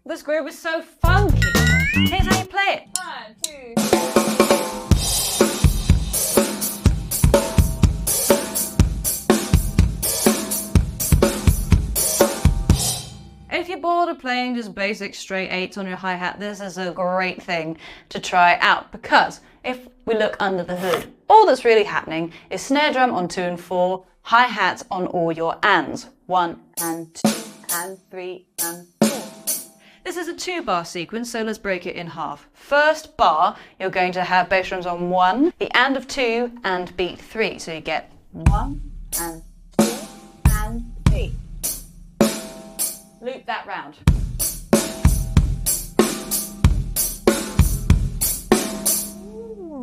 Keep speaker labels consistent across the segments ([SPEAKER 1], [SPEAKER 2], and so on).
[SPEAKER 1] This groove is so funky. Here's how you play it.
[SPEAKER 2] 1, 2, 3.
[SPEAKER 1] If you're bored of playing just basic straight eights on your hi-hat, this is a great thing to try out, because if we look under the hood, all that's really happening is snare drum on 2 and 4, hi-hats on all your ands. 1 and 2 and 3 and 4. This is a 2-bar sequence, so let's break it in half. First bar, you're going to have bass drums on 1, the and of 2 and beat 3. So you get 1 and 2 and 3. Loop that round.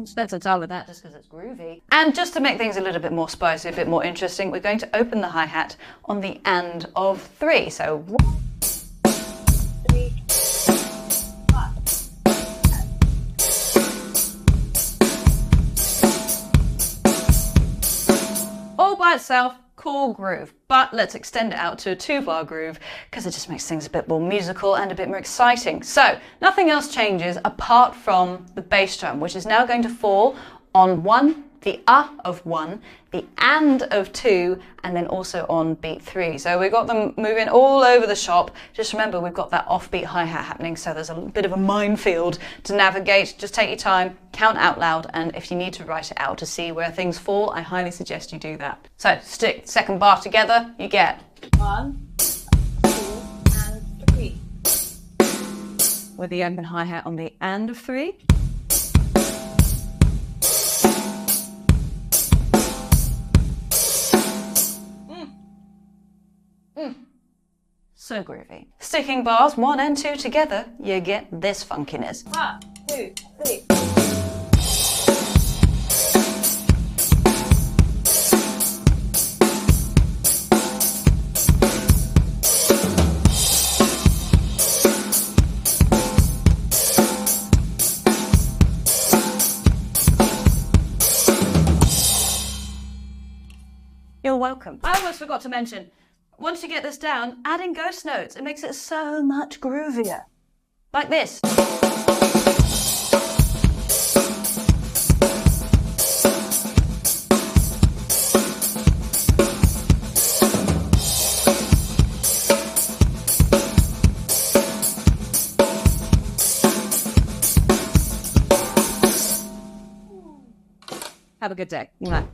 [SPEAKER 1] Spend some time with that just because it's groovy. And just to make things a little bit more spicy, a bit more interesting, we're going to open the hi-hat on the and of 3. So 1, 3, 5. All by itself, cool groove, but let's extend it out to a 2-bar groove because it just makes things a bit more musical and a bit more exciting. So nothing else changes apart from the bass drum, which is now going to fall on 1, the of 1, the and of 2, and then also on beat 3. So we've got them moving all over the shop. Just remember, we've got that offbeat hi-hat happening, so there's a bit of a minefield to navigate. Just take your time, count out loud, and if you need to write it out to see where things fall, I highly suggest you do that. So stick second bar together, you get 1, 2, and 3. With the open hi-hat on the and of 3. So groovy. Sticking bars 1 and 2 together, you get this funkiness.
[SPEAKER 2] 1, 2, 3.
[SPEAKER 1] You're welcome. I almost forgot to mention, once you get this down, adding ghost notes, it makes it so much groovier. Like this. Have a good day. Mwah.